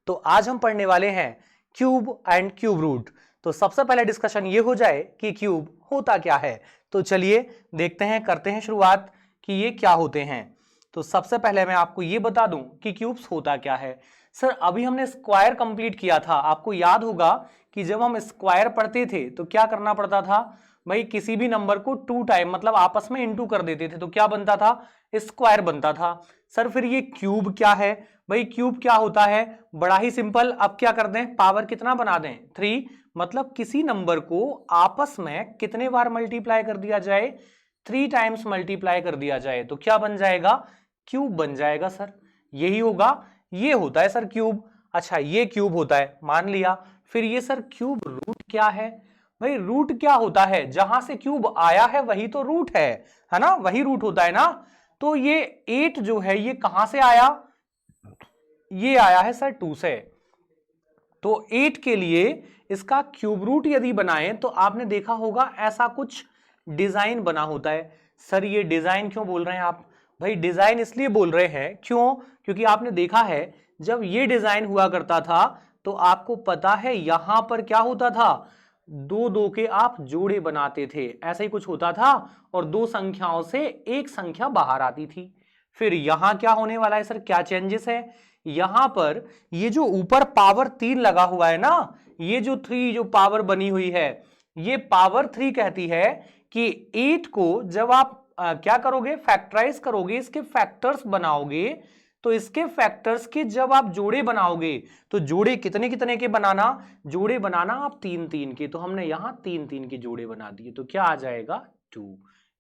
तो आज हम पढ़ने वाले हैं क्यूब एंड क्यूब रूट। तो सबसे पहले डिस्कशन ये हो जाए कि क्यूब होता क्या है। तो चलिए देखते हैं, करते हैं शुरुआत कि ये क्या होते हैं। तो सबसे पहले मैं आपको ये बता दूं कि क्यूब्स होता क्या है। सर अभी हमने स्क्वायर कंप्लीट किया था, आपको याद होगा कि जब हम स्क्वायर पढ़ते थे तो क्या करना पड़ता था भाई, किसी भी नंबर को 2 टाइम मतलब आपस में इनटू कर देते थे तो क्या बनता था, स्क्वायर बनता था। सर फिर ये क्यूब क्या है भाई, क्यूब क्या होता है, बड़ा ही सिंपल। अब क्या कर दें, पावर कितना बना दें 3, मतलब किसी नंबर को आपस में कितने बार मल्टीप्लाई कर दिया जाए, 3 टाइम्स मल्टीप्लाई कर दिया जाए तो क्या बन जाएगा, क्यूब बन जाएगा। सर यही होगा, ये होता है सर क्यूब। अच्छा ये क्यूब होता है, मान लिया। फिर ये सर क्यूब रूट क्या है भाई, रूट क्या होता है, जहां से क्यूब आया है वही तो रूट है ना, वही रूट होता है ना। तो ये 8 जो है ये कहां से आया, ये आया है सर 2 से। तो 8 के लिए इसका क्यूब रूट यदि बनाएं तो आपने देखा होगा ऐसा कुछ डिजाइन बना होता है। सर ये डिजाइन क्यों बोल रहे हैं आप भाई, डिजाइन इसलिए बोल रहे हैं क्यों, क्योंकि आपने देखा है जब ये डिजाइन हुआ करता था तो आपको पता है यहां पर क्या होता था, दो दो के आप जोड़े बनाते थे, ऐसा ही कुछ होता था और दो संख्याओं से एक संख्या बाहर आती थी। फिर यहां क्या होने वाला है सर, क्या चेंजेस है, यहां पर ये जो ऊपर पावर 3 लगा हुआ है ना, ये जो 3 जो पावर बनी हुई है, ये पावर 3 कहती है कि 8 को जब आप क्या करोगे, फैक्टराइज करोगे, इसके फैक्टर्स बनाओगे, तो इसके फैक्टर्स के जब आप जोड़े बनाओगे तो जोड़े कितने कितने के बनाना, जोड़े बनाना आप 3 3 के, तो हमने यहां 3 3 के जोड़े बना दिए तो क्या आ जाएगा 2,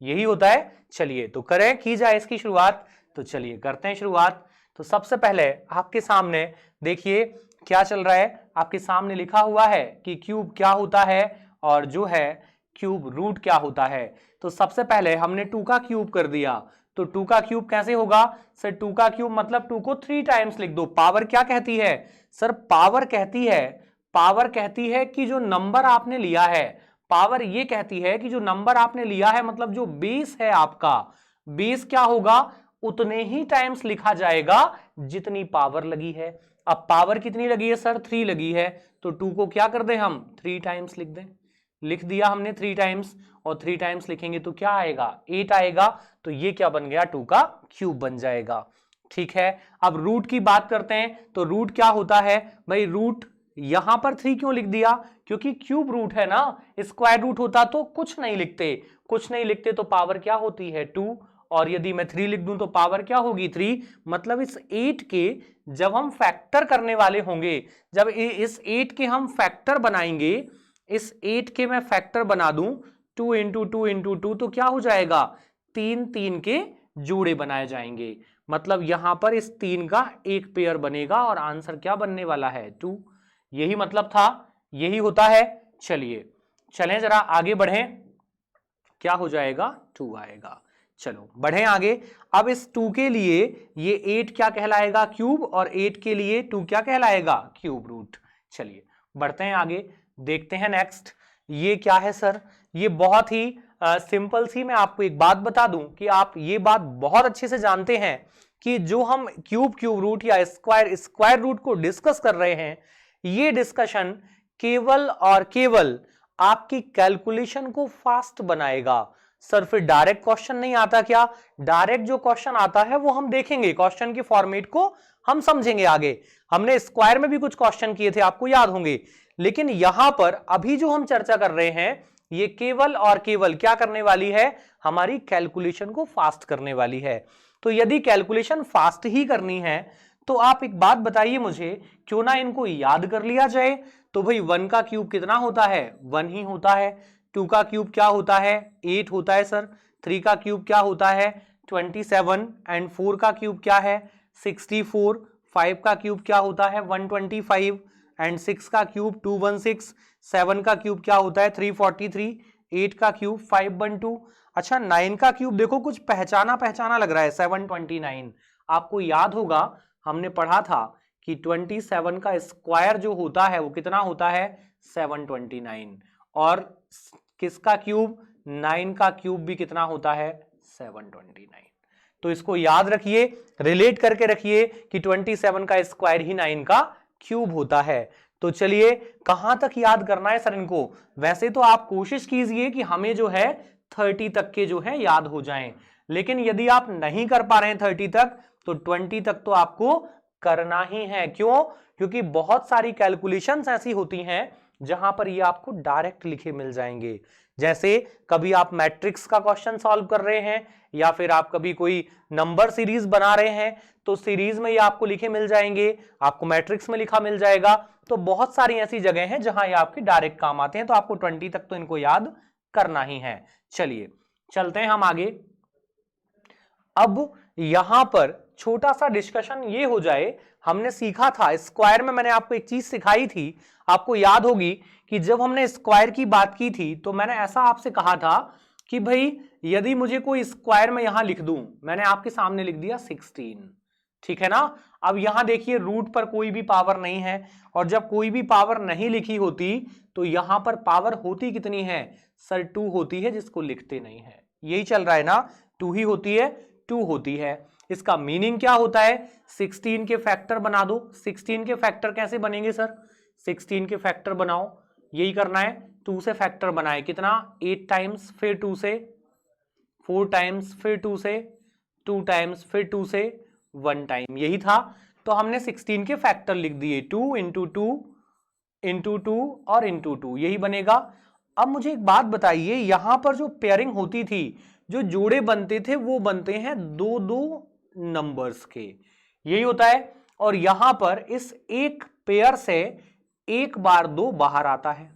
यही होता है। चलिए तो करें, की जाए इसकी शुरुआत। तो चलिए करते हैं शुरुआत। तो सबसे पहले आपके सामने देखिए क्या चल रहा है, आपके सामने लिखा हुआ है कि क्यूब क्या होता है और जो है क्यूब रूट क्या होता है। तो सबसे पहले हमने 2 का क्यूब कर दिया, तो 2 का क्यूब कैसे होगा सर, 2 का क्यूब मतलब 2 को 3 टाइम्स लिख दो। पावर क्या कहती है सर, पावर कहती है, पावर कहती है कि जो नंबर आपने लिया है, पावर ये कहती है कि जो नंबर आपने लिया है मतलब जो बेस है आपका, बेस क्या होगा, उतने ही टाइम्स लिखा जाएगा जितनी पावर लगी है। अब पावर कितनी लगी है सर, 3 लगी है, तो 2 को क्या कर दें हम 3 टाइम्स लिख दें, लिख दिया हमने 3 टाइम्स, और 3 टाइम्स लिखेंगे तो क्या आएगा 8 आएगा, तो ये क्या बन गया 2 का क्यूब बन जाएगा। ठीक है, अब रूट की बात करते हैं। तो रूट क्या होता है भाई, रूट यहां पर 3 क्यों लिख दिया, क्योंकि क्यूब रूट है ना, स्क्वायर रूट होता तो कुछ नहीं लिखते, कुछ नहीं लिखते तो पावर क्या होती है 2, और यदि मैं 3 लिख दूं तो पावर क्या होगी 3, मतलब इस 8 के जब हम फैक्टर करने वाले होंगे, जब इस 8 के हम फैक्टर बनाएंगे, इस 8 के मैं फैक्टर बना दूं 2 इंटू 2 इंटू 2 तो क्या हो जाएगा 3 3 के जोड़े बनाए जाएंगे, मतलब यहां पर इस 3 का एक पेयर बनेगा और आंसर क्या बनने वाला है 2, यही मतलब था, यही होता है। चलिए चलें जरा आगे बढ़ें, क्या हो जाएगा 2 आएगा। चलो बढ़े आगे। अब इस 2 के लिए ये 8 क्या कहलाएगा क्यूब, और 8 के लिए 2 क्या कहलाएगा क्यूब रूट। चलिए बढ़ते हैं आगे, देखते हैं नेक्स्ट ये क्या है सर। ये बहुत ही सिंपल सी, मैं आपको एक बात बता दूं कि आप ये बात बहुत अच्छे से जानते हैं कि जो हम क्यूब क्यूब रूट या स्क्वायर स्क्वायर रूट को डिस्कस कर रहे हैं, ये डिस्कशन केवल और केवल आपकी कैलकुलेशन को फास्ट बनाएगा। सर फिर डायरेक्ट क्वेश्चन नहीं आता क्या, डायरेक्ट जो क्वेश्चन आता है वो हम देखेंगे, क्वेश्चन के फॉर्मेट को हम समझेंगे आगे। हमने स्क्वायर में भी कुछ क्वेश्चन किए थे, आपको याद होंगे, लेकिन यहां पर अभी जो हम चर्चा कर रहे हैं ये केवल और केवल क्या करने वाली है, हमारी कैलकुलेशन को फास्ट करने वाली है। तो यदि कैलकुलेशन फास्ट ही करनी है तो आप एक बात बताइए मुझे, क्यों ना इनको याद कर लिया जाए। तो भाई 1 का क्यूब कितना होता है 1 ही होता है, 2 का क्यूब क्या होता है 8 होता है सर, 3 का क्यूब क्या होता है 27, एंड 4 का क्यूब क्या है 64, 5 का क्यूब क्या होता है 125, एंड 6 का क्यूब 216, 7 का क्यूब क्या होता है 343, 8 का क्यूब 512। अच्छा 9 का क्यूब देखो कुछ पहचाना पहचाना लग रहा है 729। आपको याद होगा हमने पढ़ा था कि 27 का स्क्वायर जो होता है वो कितना होता है 729, और किसका क्यूब 9 का क्यूब भी कितना होता है 729। तो इसको याद रखिए, रिलेट करके रखिए कि 27 का स्क्वायर ही 9 का क्यूब होता है। तो चलिए कहां तक याद करना है सर इनको? वैसे तो आप कोशिश कीजिए कि हमें जो है 30 तक के जो है याद हो जाएं, लेकिन यदि आप नहीं कर पा रहे हैं 30 तक तो 20 तक तो आपको करना ही है। क्यों? क्योंकि बहुत सारी कैलकुलेशंस ऐसी होती हैं जहां पर ये आपको डायरेक्ट लिखे मिल जाएंगे। जैसे कभी आप मैट्रिक्स का क्वेश्चन सॉल्व कर रहे हैं या फिर आप कभी कोई नंबर सीरीज बना रहे हैं तो सीरीज में ये आपको लिखे मिल जाएंगे, आपको मैट्रिक्स में लिखा मिल जाएगा। तो बहुत सारी ऐसी जगह हैं जहां ये आपके डायरेक्ट काम आते हैं, तो आपको 20 तक तो इनको याद करना ही है। चलिए चलते हैं हम आगे। अब यहां पर छोटा सा डिस्कशन ये हो जाए, हमने सीखा था स्क्वायर में, मैंने आपको एक चीज सिखाई थी, आपको याद होगी कि जब हमने स्क्वायर की बात की थी तो मैंने ऐसा आपसे कहा था कि भाई यदि मुझे कोई स्क्वायर में यहां लिख दूं, मैंने आपके सामने लिख दिया 16, ठीक है ना। अब यहां देखिए रूट पर कोई भी पावर नहीं है, और जब कोई भी पावर नहीं लिखी होती तो यहां पर पावर होती कितनी है सर? 2 होती है, जिसको लिखते नहीं है। यही चल रहा है ना, 2 ही होती है, 2 होती है। इसका मीनिंग क्या होता है? 16 के फैक्टर बना दो। 16 के फैक्टर कैसे बनेंगे सर? 16 के फैक्टर बनाओ, यही करना है। 2 से फैक्टर बनाए, कितना? 8 टाइम्स, फिर 2 से 4 टाइम्स, फिर 2 से 2 टाइम्स, फिर 2 से 1 टाइम, यही था। तो हमने 16 के फैक्टर लिख दिए, 2 इंटू 2 इंटू 2 और इंटू 2, यही बनेगा। अब मुझे एक बात बताइए, यहां पर जो पेयरिंग होती थी, जो जोड़े बनते थे, वो बनते हैं 2-2 नंबर्स के, यही होता है। और यहां पर इस एक पेयर से एक बार 2 बाहर आता है,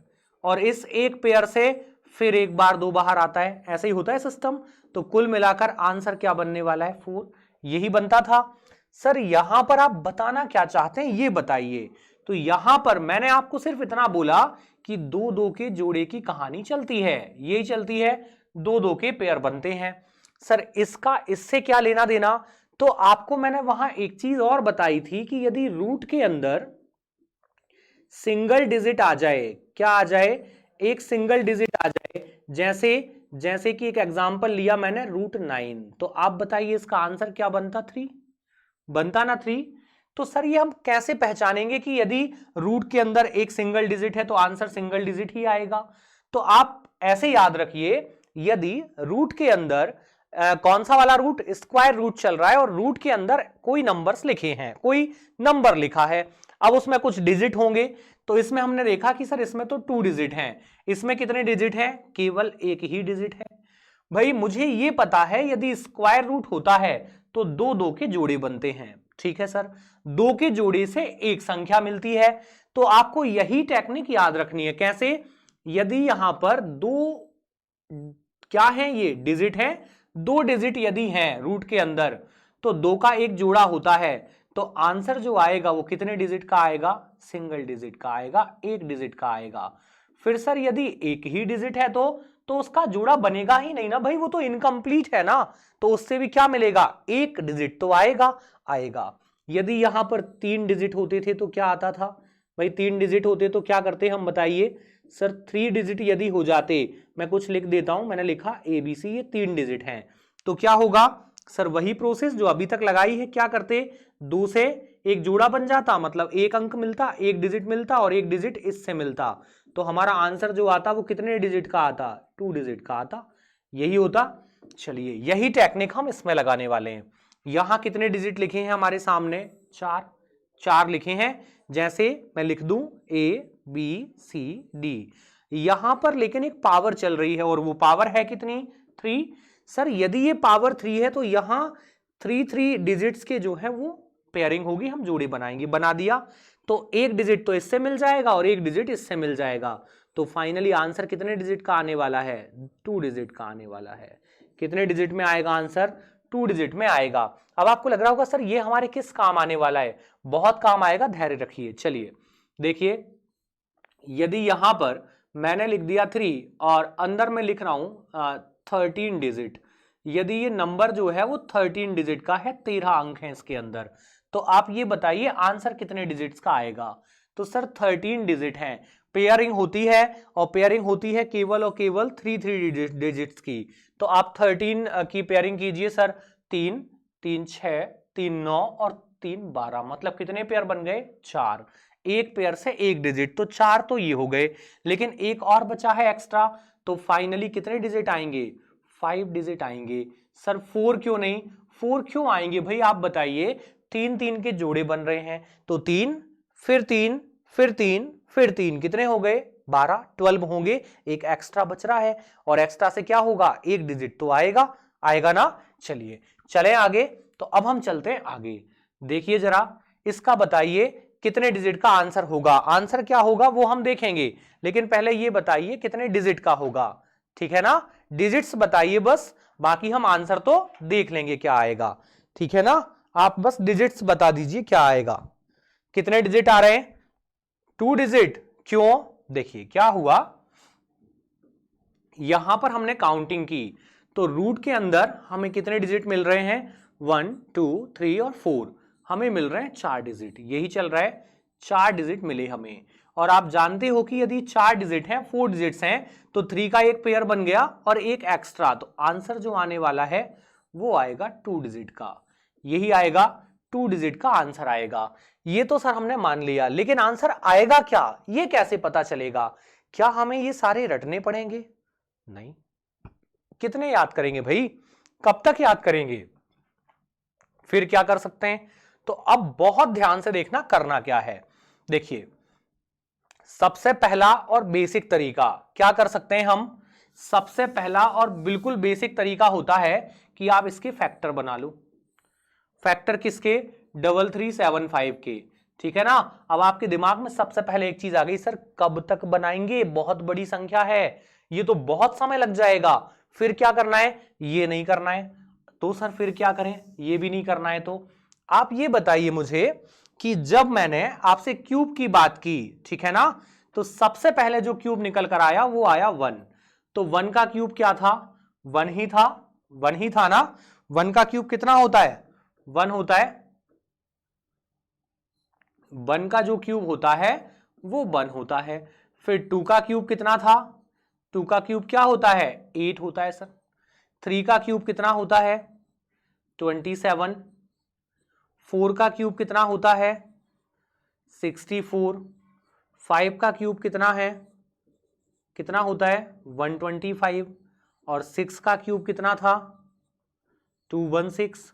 और इस एक पेयर से फिर एक बार 2 बाहर आता है, ऐसे ही होता है सिस्टम। तो कुल मिलाकर आंसर क्या बनने वाला है? 4, यही बनता था। सर यहां पर आप बताना क्या चाहते हैं ये बताइए। तो यहां पर मैंने आपको सिर्फ इतना बोला कि 2-2 के जोड़े की कहानी चलती है, यही चलती है, 2-2 के पेयर बनते हैं। सर इसका इससे क्या लेना देना? तो आपको मैंने वहां एक चीज और बताई थी कि यदि रूट के अंदर सिंगल डिजिट आ जाए, क्या आ जाए? एक सिंगल डिजिट आ जाए, जैसे कि एक एग्जांपल लिया मैंने √9, तो आप बताइए इसका आंसर क्या बनता? 3 बनता ना 3। तो सर ये हम कैसे पहचानेंगे कि यदि रूट के अंदर एक सिंगल डिजिट है तो आंसर सिंगल डिजिट ही आएगा? तो आप ऐसे याद रखिए, यदि रूट के अंदर कौन सा वाला रूट? स्क्वायर रूट चल रहा है, और रूट के अंदर कोई नंबर्स लिखे हैं, कोई नंबर लिखा है, अब उसमें कुछ डिजिट होंगे। तो इसमें हमने देखा कि सर इसमें तो 2 डिजिट हैं, इसमें कितने डिजिट हैं? केवल एक ही डिजिट है। भाई मुझे ये पता है यदि स्क्वायर रूट होता है तो 2-2 के जोड़े बनते हैं, ठीक है सर। 2 के जोड़े से एक संख्या मिलती है, तो आपको यही टेक्निक याद रखनी है। कैसे? यदि यहां पर 2 क्या है, ये डिजिट है, 2 डिजिट यदि हैं रूट के अंदर, तो 2 का एक जोड़ा होता है, तो आंसर जो आएगा वो कितने डिजिट का आएगा? सिंगल डिजिट का आएगा, एक डिजिट का आएगा। फिर सर यदि एक ही डिजिट है तो उसका जोड़ा बनेगा ही नहीं ना भाई, वो तो इनकम्प्लीट है ना, तो उससे भी क्या मिलेगा? एक डिजिट तो आएगा। यदि यहां पर 3 डिजिट होते थे तो क्या आता था भाई? 3 डिजिट होते तो क्या करते हम बताइए? सर 3 डिजिट यदि हो जाते, मैं कुछ लिख देता हूं, मैंने लिखा ABC, ये 3 डिजिट हैं, तो क्या होगा सर? वही प्रोसेस जो अभी तक लगाई है, क्या करते? 2 से एक जोड़ा बन जाता, मतलब एक अंक मिलता, एक डिजिट मिलता, और एक डिजिट इससे मिलता, तो हमारा आंसर जो आता वो कितने डिजिट का आता? 2 डिजिट का आता, यही होता। चलिए यही टेक्निक हम इसमें लगाने वाले हैं। यहां कितने डिजिट लिखे हैं हमारे सामने? 4 लिखे हैं। जैसे मैं लिख दूं ABCD, यहां पर लेकिन एक पावर चल रही है, और वो पावर है कितनी? 3। सर यदि ये पावर 3 है तो यहां 3 डिजिट्स के जो है वो पेयरिंग होगी, हम जोड़ी बनाएंगे, बना दिया, तो एक डिजिट तो इससे मिल जाएगा और एक डिजिट इससे मिल जाएगा, तो फाइनली आंसर कितने डिजिट का आने वाला है? 2 डिजिट का आने वाला है। कितने डिजिट में आएगा आंसर? 2 डिजिट में आएगा। अब आपको लग रहा होगा सर ये हमारे किस काम आने वाला है? बहुत काम आएगा, धैर्य रखिए। चलिए देखिए, यदि यहां पर मैंने लिख दिया 3 और अंदर में लिख रहा हूं 13 डिजिट, यदि ये नंबर जो है वो 13 डिजिट का है, 13 अंक है इसके अंदर, तो आप ये बताइए आंसर कितने डिजिट्स का आएगा? तो सर 13 डिजिट है, पेयरिंग होती है, और पेयरिंग होती है केवल और केवल 3 डिजिट्स की, तो आप 13 की पेयरिंग कीजिए सर। 3 3 6 3 9 और 3 12, मतलब कितने पेयर बन गए? 4। एक पेयर से एक डिजिट, तो 4 तो ये हो गए, लेकिन एक और बचा है एक्स्ट्रा, तो फाइनली कितने डिजिट आएंगे? 5 डिजिट आएंगे। सर 4 क्यों नहीं? 4 क्यों आएंगे भाई आप बताइए, 3 3 के जोड़े बन रहे हैं, तो 3 फिर 3 फिर 3 फिर 3 कितने हो गए? 12, 12 होंगे, एक एक्स्ट्रा बच रहा है, और एक्स्ट्रा से क्या होगा? एक डिजिट तो आएगा, आएगा ना। चलिए चलें आगे। तो अब हम चलते हैं आगे, देखिए जरा इसका बताइए कितने डिजिट का आंसर होगा। आंसर क्या होगा वो हम देखेंगे, लेकिन पहले ये बताइए कितने डिजिट का होगा, ठीक है ना। डिजिट्स बताइए बस, बाकी हम आंसर तो देख लेंगे क्या आएगा, ठीक है ना। आप बस डिजिट्स बता दीजिए क्या आएगा। कितने डिजिट आ रहे हैं? 2 डिजिट। क्यों? देखिए क्या हुआ, यहां पर हमने काउंटिंग की, तो रूट के अंदर हमें कितने डिजिट मिल रहे हैं? 1 2 3 और 4, हमें मिल रहे हैं 4 डिजिट, यही चल रहा है, 4 डिजिट मिले हमें। और आप जानते हो कि यदि 4 डिजिट हैं, 4 डिजिट्स हैं, तो 3 का एक पेयर बन गया और एक एक्स्ट्रा, तो आंसर जो आने वाला है वो आएगा 2 डिजिट का, यही आएगा 2 डिजिट का आंसर आएगा। ये तो सर हमने मान लिया, लेकिन आंसर आएगा क्या ये कैसे पता चलेगा? क्या हमें ये सारे रटने पड़ेंगे? नहीं। कितने याद करेंगे भाई, कब तक याद करेंगे? फिर क्या कर सकते हैं? तो अब बहुत ध्यान से देखना करना क्या है। देखिए सबसे पहला और बेसिक तरीका क्या कर सकते हैं हम? सबसे पहला और बिल्कुल बेसिक तरीका होता है कि आप इसके फैक्टर बना लो। फैक्टर किसके? 3375 के, ठीक है ना। अब आपके दिमाग में सबसे पहले एक चीज आ गई, सर कब तक बनाएंगे, बहुत बड़ी संख्या है, ये तो बहुत समय लग जाएगा, फिर क्या करना है? ये नहीं करना है, तो सर फिर क्या करें? ये भी नहीं करना है, तो आप ये बताइए मुझे कि जब मैंने आपसे क्यूब की बात की, ठीक है ना, तो सबसे पहले जो क्यूब निकल कर आया वो आया 1, तो 1 का क्यूब क्या था? 1 ही था, 1 ही था ना। 1 का क्यूब कितना होता है? 1 होता है। 1 का जो क्यूब होता है वो 1 होता है। फिर 2 का क्यूब कितना था? 2 का क्यूब क्या होता है? 8 होता है सर। 3 का क्यूब कितना होता है? 27। 4 का क्यूब कितना होता है? 64। 5 का क्यूब कितना है? कितना होता है? 125। और 6 का क्यूब कितना था? 216।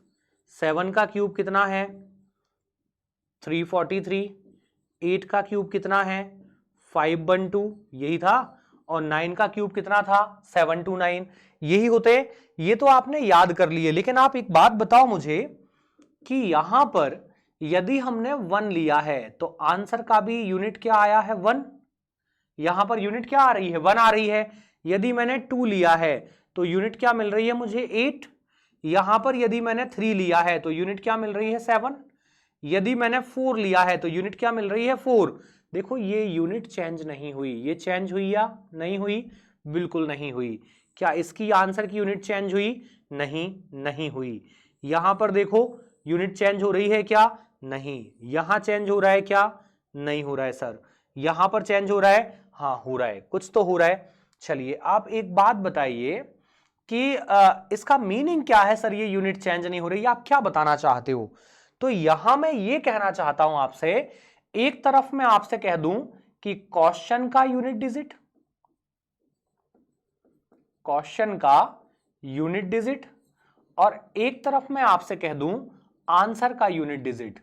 7 का क्यूब कितना है? 343। 8 का क्यूब कितना है? 512, यही था। और 9 का क्यूब कितना था? 729, यही होते। ये तो आपने याद कर लिए, लेकिन आप एक बात बताओ मुझे कि यहां पर यदि हमने 1 लिया है तो आंसर का भी यूनिट क्या आया है? 1। यहां पर यूनिट क्या आ रही है? 1 आ रही है। यदि मैंने 2 लिया है तो यूनिट क्या मिल रही है मुझे? 8। यहां पर यदि मैंने 3 लिया है तो यूनिट क्या मिल रही है? 7। यदि मैंने 4 लिया है तो यूनिट क्या मिल रही है? 4। देखो ये यूनिट चेंज नहीं हुई, ये चेंज हुई या नहीं हुई? बिल्कुल नहीं हुई। क्या इसकी आंसर की यूनिट चेंज हुई? नहीं, नहीं हुई। यहां पर देखो यूनिट चेंज हो रही है क्या? नहीं। यहां चेंज हो रहा है क्या? नहीं हो रहा है सर। यहां पर चेंज हो रहा है? हाँ हो रहा है, कुछ तो हो रहा है। चलिए आप एक बात बताइए कि इसका मीनिंग क्या है सर, ये यूनिट चेंज नहीं हो रही, आप क्या बताना चाहते हो? तो यहां मैं ये कहना चाहता हूं आपसे, एक तरफ मैं आपसे कह दूं कि क्वेश्चन का यूनिट डिजिट, क्वेश्चन का यूनिट डिजिट, और एक तरफ मैं आपसे कह दूं आंसर का यूनिट डिजिट,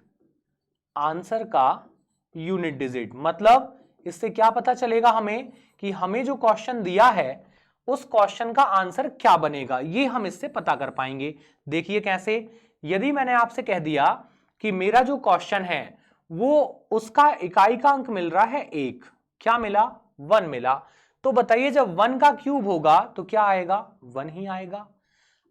आंसर का यूनिट डिजिट। मतलब इससे क्या पता चलेगा हमें कि हमें जो क्वेश्चन दिया है उस क्वेश्चन का आंसर क्या बनेगा, ये हम इससे पता कर पाएंगे। देखिए कैसे, यदि मैंने आपसे कह दिया कि मेरा जो क्वेश्चन है वो उसका इकाई का अंक मिल रहा है 1, क्या मिला? 1 मिला। तो बताइए जब 1 का क्यूब होगा तो क्या आएगा? 1 ही आएगा।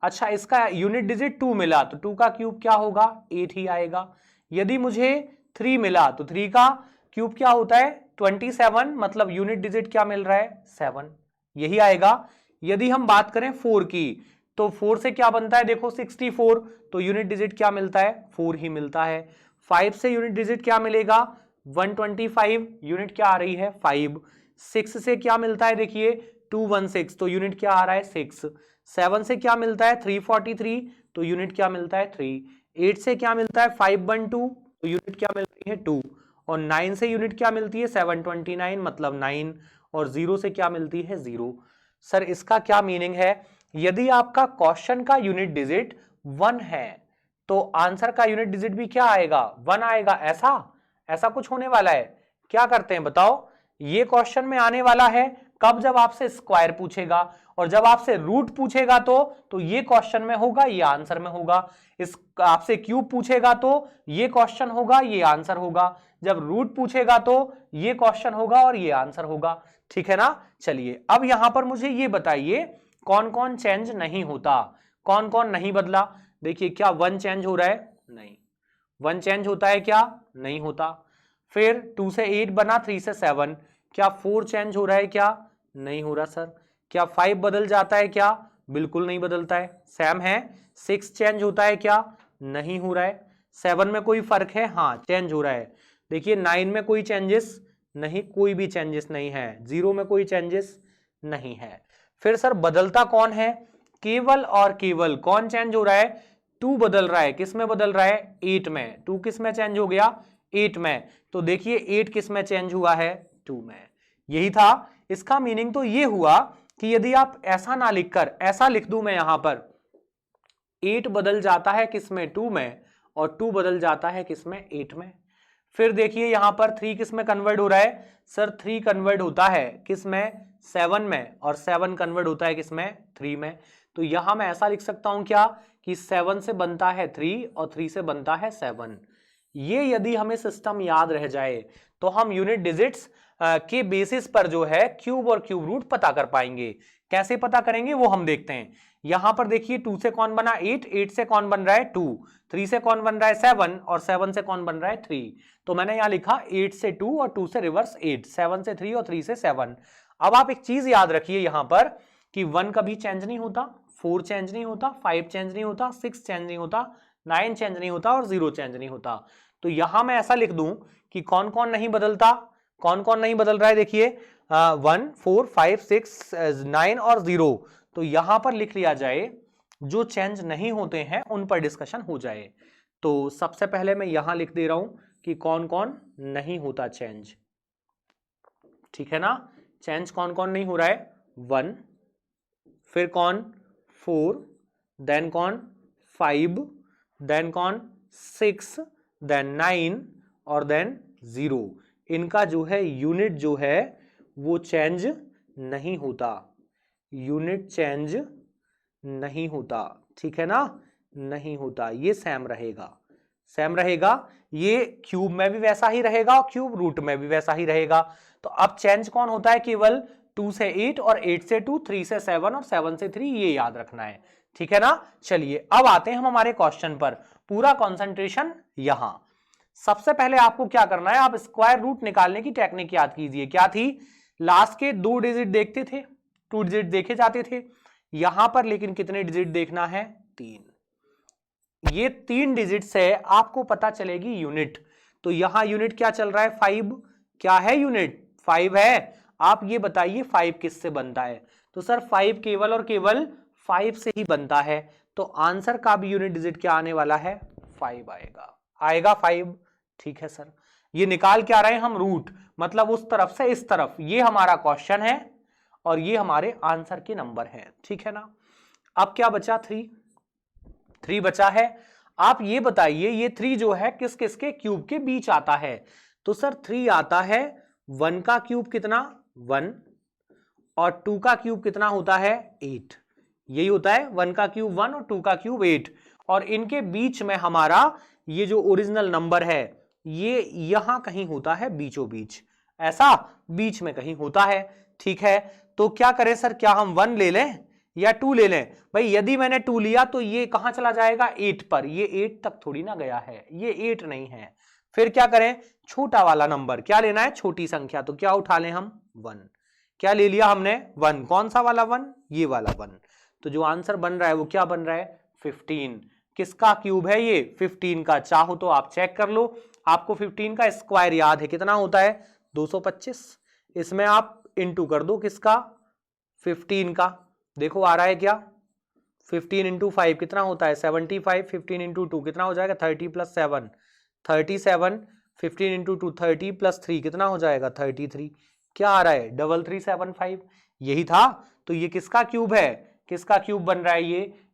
अच्छा इसका यूनिट डिजिट 2 मिला तो 2 का क्यूब क्या होगा? 8 ही आएगा। यदि मुझे 3 मिला तो 3 का क्यूब क्या होता है? 27, मतलब यूनिट डिजिट क्या मिल रहा है? 7, यही आएगा। यदि हम बात करें 4 की, तो 4 से क्या बनता है? देखो 64, तो यूनिट डिजिट क्या मिलता है? 4 ही मिलता है। 5 से यूनिट डिजिट क्या मिलेगा? 125, यूनिट क्या आ रही है? 5। 6 से क्या मिलता है? देखिए 216, तो यूनिट क्या आ रहा है? 6। 7 से क्या मिलता है? 343, तो यूनिट क्या मिलता है? 3। 8 से क्या मिलता है? 512, तो यूनिट क्या मिल रही है? 2। और 9 से यूनिट क्या मिलती है 729, मतलब 9, और 0 से क्या मिलती है 0। सर इसका क्या मीनिंग है, यदि आपका क्वेश्चन का यूनिट डिजिट 1 है तो आंसर का यूनिट डिजिट भी क्या आएगा 1 आएगा। ऐसा कुछ होने वाला है। क्या करते हैं बताओ, ये क्वेश्चन में आने वाला है कब, जब आपसे स्क्वायर पूछेगा, और जब आपसे रूट पूछेगा तो ये क्वेश्चन में होगा, ये आंसर में होगा। इस आपसे क्यूब पूछेगा तो ये क्वेश्चन होगा, ये आंसर होगा। जब रूट पूछेगा तो ये क्वेश्चन होगा और ये आंसर होगा। ठीक है ना। चलिए अब यहां पर मुझे ये बताइए कौन कौन चेंज नहीं होता, कौन कौन नहीं बदला। देखिए क्या 1 चेंज हो रहा है, नहीं। 1 चेंज होता है क्या, नहीं होता। फिर 2 से 8 बना, 3 से 7, क्या 4 चेंज हो रहा है क्या, नहीं हो रहा सर। क्या 5 बदल जाता है क्या, बिल्कुल नहीं बदलता है, सेम है। 6 चेंज होता है क्या, नहीं हो रहा है। 7 में कोई फर्क है, हाँ चेंज हो रहा है। देखिए 9 में कोई चेंजेस नहीं, कोई भी चेंजेस नहीं है। 0 में कोई चेंजेस नहीं है। फिर सर बदलता कौन है, केवल और केवल कौन चेंज हो रहा है, 2 बदल रहा है। किस में बदल रहा है, 8 में। 2 किस में चेंज हो गया, 8 में। तो देखिए 8 किस में चेंज हुआ है, 2 में। यही था इसका मीनिंग। तो ये हुआ कि यदि आप ऐसा ना लिखकर ऐसा लिख दूं मैं यहां पर, 8 बदल जाता है किसमें, 2 में, और 2 बदल जाता है किसमें, 8 में। फिर देखिए यहां पर 3 किसमें कन्वर्ट हो रहा है, सर 3 कन्वर्ट होता है किसमें, 7 में, और 7 कन्वर्ट होता है किसमें, 3 में। तो यहां मैं ऐसा लिख सकता हूं क्या कि 7 से बनता है 3 और 3 से बनता है 7। ये यदि हमें सिस्टम याद रह जाए तो हम यूनिट डिजिट्स के बेसिस पर जो है क्यूब और क्यूब रूट पता कर पाएंगे। कैसे पता करेंगे वो हम देखते हैं। यहां पर देखिए 2 से कौन बना 8, 8 से कौन बन रहा है 2, 3 से कौन बन रहा है 7, और 7 से कौन बन रहा है 3। तो मैंने यहां लिखा 8 से 2 और 2 से रिवर्स 8, 7 से 3 और 3 से 7। अब आप एक चीज याद रखिए यहां पर कि 1 कभी चेंज नहीं होता, 4 चेंज नहीं होता, 5 चेंज नहीं होता, 6 चेंज नहीं होता, 9 चेंज नहीं होता, और 0 चेंज नहीं होता। तो यहां मैं ऐसा लिख दूं कि कौन कौन नहीं बदलता, कौन कौन नहीं बदल रहा है। देखिए 1, 4, 5, 6, 9 और 0। तो यहां पर लिख लिया जाए जो चेंज नहीं होते हैं उन पर डिस्कशन हो जाए। तो सबसे पहले मैं यहां लिख दे रहा हूं कि कौन कौन नहीं होता चेंज। ठीक है ना। चेंज कौन कौन नहीं हो रहा है, 1, फिर कौन 4, देन कौन 5, देन कौन 6, देन 9 और देन 0। इनका जो है यूनिट जो है वो चेंज नहीं होता, यूनिट चेंज नहीं होता। ठीक है ना, नहीं होता, ये सेम रहेगा, सेम रहेगा। ये क्यूब में भी वैसा ही रहेगा और क्यूब रूट में भी वैसा ही रहेगा। तो अब चेंज कौन होता है, केवल 2 से 8 और 8 से 2, 3 से 7 और 7 से 3, ये याद रखना है। ठीक है ना। चलिए अब आते हैं हम हमारे क्वेश्चन पर, पूरा कंसंट्रेशन यहां। सबसे पहले आपको क्या करना है, आप स्क्वायर रूट निकालने की टेक्निक याद कीजिए। क्या थी, लास्ट के 2 डिजिट देखते थे, 2 डिजिट देखे जाते थे। यहां पर लेकिन कितने डिजिट देखना है, 3। ये 3 डिजिट से आपको पता चलेगी यूनिट। तो यहां यूनिट क्या चल रहा है, 5। क्या है यूनिट, 5 है। आप ये बताइए 5 किससे बनता है। तो सर 5 केवल और केवल 5 से ही बनता है। तो आंसर का भी यूनिट डिजिट क्या आने वाला है, 5 आएगा, आएगा 5। ठीक है सर, ये निकाल क्या रहे हैं हम, रूट, मतलब उस तरफ से इस तरफ। ये हमारा क्वेश्चन है और ये हमारे आंसर के नंबर हैं। ठीक है ना। अब क्या बचा, 3 बचा है। आप ये बताइए ये 3 जो है किस किस के क्यूब के बीच आता है। तो सर 3 आता है 1 का क्यूब कितना, 1, और 2 का क्यूब कितना होता है, 8। यही होता है 1 का क्यूब 1 और 2 का क्यूब 8। और इनके बीच में हमारा ये जो ओरिजिनल नंबर है ये यहां कहीं होता है, बीचों बीच, ऐसा बीच में कहीं होता है। ठीक है, तो क्या करें सर, क्या हम 1 ले लें या 2 ले लें। भाई यदि मैंने 2 लिया तो ये कहां चला जाएगा, 8 पर। ये 8 तक थोड़ी ना गया है, ये 8 नहीं है। फिर क्या करें, छोटा वाला नंबर क्या लेना है, छोटी संख्या। तो क्या उठा लें हम, 1। क्या ले लिया हमने, 1। कौन सा वाला 1, ये वाला 1। तो जो आंसर बन रहा है वो क्या बन रहा है, 15। किसका क्यूब है ये, 15 का। चाहो तो आप चेक कर लो, आपको 15 का स्क्वायर याद है कितना होता है, 225। इसमें आप इंटू कर दो किसका, 15 का। देखो आ रहा है क्या, 15 इंटू 5 कितना होता है, 75। 15 इंटू 2 कितना हो जाएगा, 30 + 7, 37। 15 इंटू 2 30 प्लस 3 कितना हो जाएगा 33। क्या आ रहा है 3375, यही था। तो ये किसका क्यूब है, किसका क्यूब बन रहा है,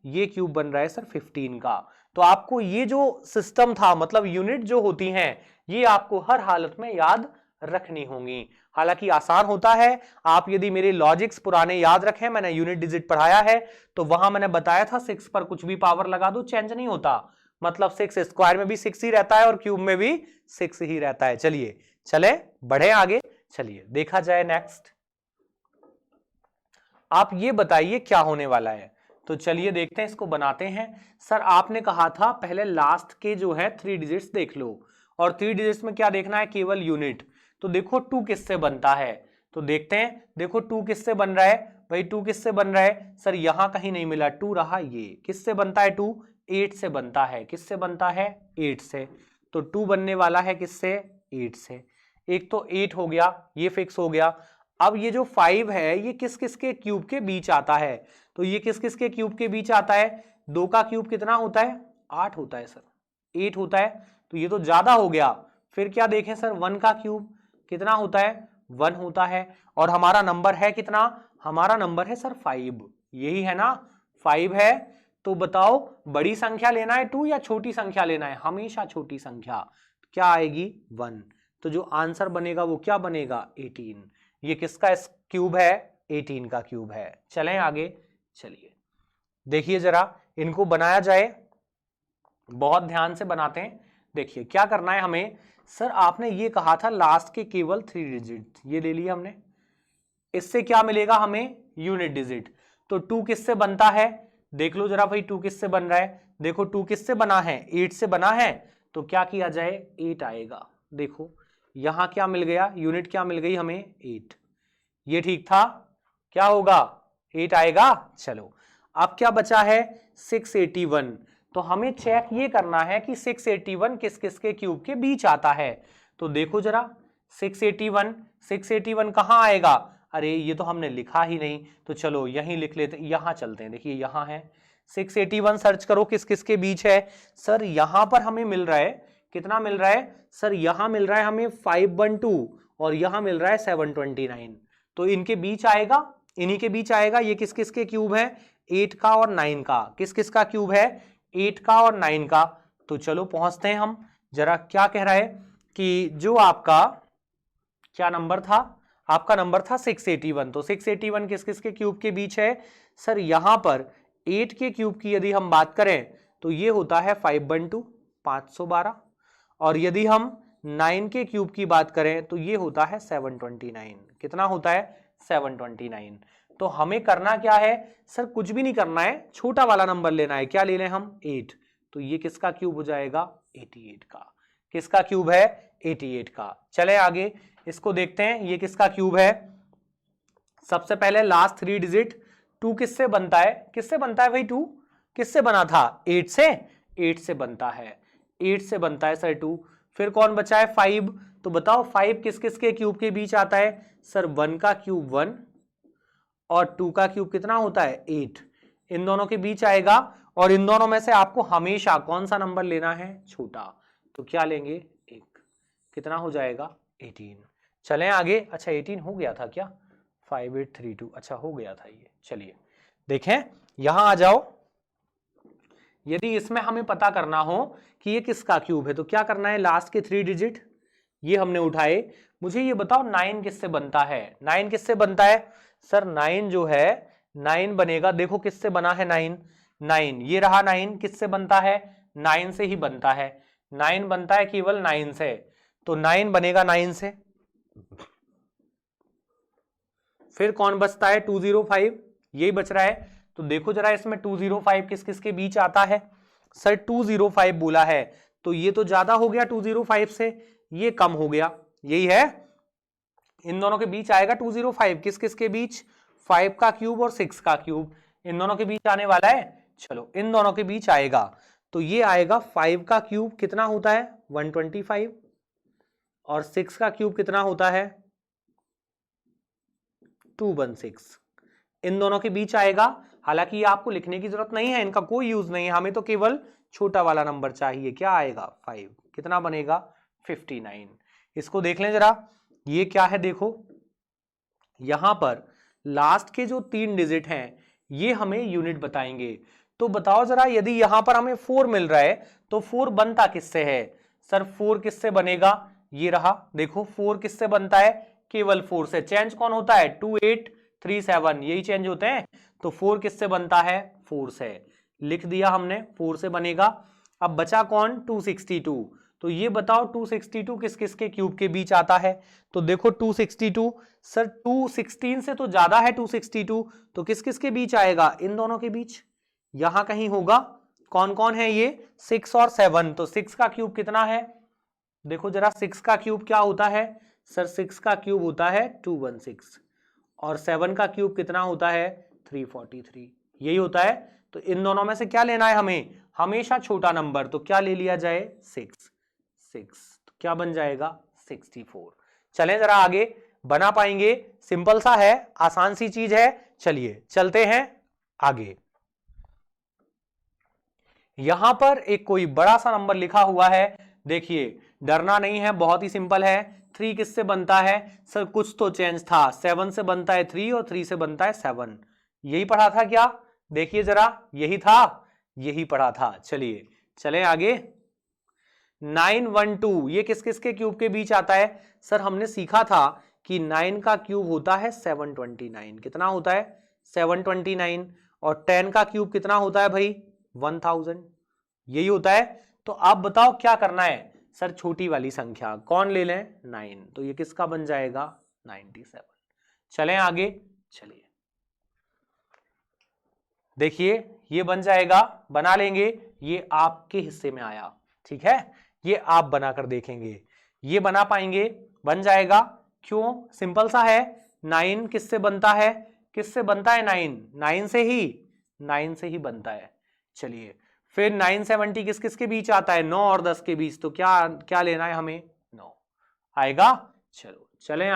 ये क्यूब बन रहा है सर 15 का। तो आपको ये जो सिस्टम था, मतलब यूनिट जो होती हैं, ये आपको हर हालत में याद रखनी होंगी। हालांकि आसान होता है, आप यदि मेरे लॉजिक्स पुराने याद रखें, मैंने यूनिट डिजिट पढ़ाया है, तो वहां मैंने बताया था 6 पर कुछ भी पावर लगा दो चेंज नहीं होता, मतलब 6 स्क्वायर में भी 6 ही रहता है और क्यूब में भी 6 ही रहता है। चलिए चले बढ़े आगे, चलिए देखा जाए नेक्स्ट। आप ये बताइए क्या होने वाला है, तो चलिए देखते हैं, इसको बनाते हैं। सर आपने कहा था पहले लास्ट के जो है 3 डिजिट्स देख लो, और 3 डिजिट्स में क्या देखना है, केवल यूनिट। तो देखो 2 किससे बनता है, तो देखते हैं। देखो 2 किससे बन रहा है भाई, 2 किससे बन रहा है सर, यहां कहीं नहीं मिला 2 रहा, ये किससे बनता है 2, 8 से बनता है। किससे बनता है 8 से। तो 2 बनने वाला है किससे 8 से। एक तो 8 हो गया, ये फिक्स हो गया। अब ये जो 5 है ये किस किस के क्यूब के बीच आता है, तो ये किस किस के क्यूब के बीच आता है, 2 का क्यूब कितना होता है 8 होता है सर, 8 होता है, तो ये तो ज्यादा हो गया। फिर क्या देखें सर, 1 का क्यूब कितना होता है 1 होता है, और हमारा नंबर है कितना, हमारा नंबर है सर 5, यही है ना 5 है। तो बताओ बड़ी संख्या लेना है 2 या छोटी संख्या लेना है, हमेशा छोटी संख्या, क्या आएगी 1। तो जो आंसर बनेगा वो क्या बनेगा 18। ये किसका क्यूब है 18 का क्यूब है। चलें आगे, चलिए देखिए जरा इनको बनाया जाए, बहुत ध्यान से बनाते हैं। देखिए क्या करना है हमें, सर आपने ये कहा था लास्ट के केवल 3 डिजिट, ये ले लिया हमने, इससे क्या मिलेगा हमें यूनिट डिजिट। तो 2 किससे बनता है, देख लो जरा भाई 2 किससे बन रहा है, देखो 2 किससे बना है 8 से बना है, तो क्या किया जाए 8 आएगा। देखो यहां क्या मिल गया, यूनिट क्या मिल गई हमें 8, ये ठीक था, क्या होगा 8 आएगा। चलो अब क्या बचा है 681, तो हमें चेक ये करना है कि 681 किस किस के क्यूब के बीच आता है। तो देखो जरा 681 कहां आएगा, अरे ये तो हमने लिखा ही नहीं, तो चलो यहीं लिख लेते, यहां चलते हैं, देखिए यहां है 681, सर्च करो किस किस के बीच है। सर यहां पर हमें मिल रहा है, कितना मिल रहा है सर, यहां मिल रहा है हमें 512 और यहां मिल रहा है 729, तो इनके बीच आएगा, इन्हीं के बीच आएगा। ये किस किस के क्यूब है 8 का और 9 का, किस किस का क्यूब है 8 का और 9 का। तो चलो पहुंचते हैं हम, जरा क्या कह रहा है कि जो आपका क्या नंबर था, आपका नंबर था 681, तो 681 किस किस के क्यूब के बीच है सर, यहां पर 8 के क्यूब की यदि हम बात करें तो ये होता है 512 512, और यदि हम 9 के क्यूब की बात करें तो ये होता है 729, कितना होता है 729। तो हमें करना क्या है सर, कुछ भी नहीं करना है, छोटा वाला नंबर लेना है, क्या ले लें हम 8, तो ये किसका क्यूब हो जाएगा 88 का, किसका क्यूब है 88 का। चले आगे इसको देखते हैं, ये किसका क्यूब है। सबसे पहले लास्ट 3 डिजिट 2 किससे बनता है, किससे बनता है भाई 2 किससे बना था 8 से, 8 से बनता है, 8 से बनता है सर 2। फिर कौन बचा है 5, तो बताओ 5 किस किस के क्यूब के बीच आता है सर, 1 का क्यूब 1 और 2 का क्यूब कितना होता है 8, इन दोनों के बीच आएगा, और इन दोनों में से आपको हमेशा कौन सा नंबर लेना है छोटा, तो क्या लेंगे 1, कितना हो जाएगा 18। चलें आगे, अच्छा 18 हो गया था क्या 5832, अच्छा हो गया था ये। चलिए देखें यहां आ जाओ, यदि इसमें हमें पता करना हो कि ये किसका क्यूब है तो क्या करना है, लास्ट के 3 डिजिट ये हमने उठाए। मुझे ये बताओ 9 किससे बनता है, 9 किससे बनता है सर, 9 जो है 9 बनेगा, देखो किससे बना है 9, 9 ये रहा 9 किससे बनता है 9 से ही बनता है, 9 बनता है केवल 9 से, तो 9 बनेगा 9 से। फिर कौन बचता है 205, यही बच रहा है, तो देखो जरा इसमें 205 किस किस के बीच आता है सर, 205 बोला है, तो ये तो ज्यादा हो गया 205 से, ये कम हो गया, यही है, इन दोनों के बीच आएगा 205, किस किस के बीच 5 का क्यूब और 6 का क्यूब, इन दोनों के बीच आने वाला है। चलो इन दोनों के बीच आएगा, तो ये आएगा 5 का क्यूब कितना होता है 125 और 6 का क्यूब कितना होता है 216, इन दोनों के बीच आएगा। हालांकि ये आपको लिखने की जरूरत नहीं है, इनका कोई यूज नहीं है, हमें तो केवल छोटा वाला नंबर चाहिए, क्या आएगा 5, कितना बनेगा 59। इसको देख लें जरा, ये क्या है देखो, यहां पर लास्ट के जो 3 डिजिट हैं ये हमें यूनिट बताएंगे। तो बताओ जरा, यदि यहां पर हमें 4 मिल रहा है तो 4 बनता किससे है? सर 4 किससे बनेगा? ये रहा, देखो 4 किससे बनता है? केवल 4 से। चेंज कौन होता है? 2 8 3 7, यही चेंज होते हैं। तो 4 किससे बनता है? 4 से। लिख दिया हमने, 4 से बनेगा। अब बचा कौन? 262। तो ये बताओ 262 किस किस के क्यूब के बीच आता है? तो देखो 262, सर 216 से तो ज्यादा है 262, तो किस किस के बीच आएगा? इन दोनों के बीच, यहां कहीं होगा। कौन कौन है ये? 6 और 7। तो 6 का क्यूब कितना है? देखो जरा, 6 का क्यूब क्या होता है? सर 6 का क्यूब होता है 216, और 7 का क्यूब कितना होता है? 343, यही होता है। तो इन दोनों में से क्या लेना है हमें? हमेशा छोटा नंबर। तो क्या ले लिया जाए? 6। तो क्या बन जाएगा? 64। चलें जरा आगे, बना पाएंगे? सिंपल सा है, आसान सी चीज है। चलिए चलते हैं आगे। यहां पर एक कोई बड़ा सा नंबर लिखा हुआ है, देखिए डरना नहीं है, बहुत ही सिंपल है। 3 किससे बनता है? सर कुछ तो चेंज था, 7 से बनता है 3 और 3 से बनता है 7, यही पढ़ा था क्या? देखिए जरा, यही था, यही पढ़ा था। चलिए चलें आगे। 912 ये किस किस के क्यूब के बीच आता है? सर हमने सीखा था कि 9 का क्यूब होता है 729। कितना होता है? 729। और 10 का क्यूब कितना होता है भाई? 1000, यही होता है। तो आप बताओ क्या करना है? सर छोटी वाली संख्या कौन ले लें? 9। तो ये किसका बन जाएगा? 97। चलें आगे। चलिए देखिए, ये बन जाएगा, बना लेंगे। ये आपके हिस्से में आया, ठीक है, ये आप बनाकर देखेंगे, ये बना पाएंगे? बन जाएगा। क्यों? सिंपल सा है। 9 किससे बनता है? किससे बनता है 9? 9 से ही, 9 से ही बनता है। चलिए फिर 970 किस किस के बीच आता है? 9 और 10 के बीच। तो क्या क्या लेना है हमें? 9 आएगा। चलो चलें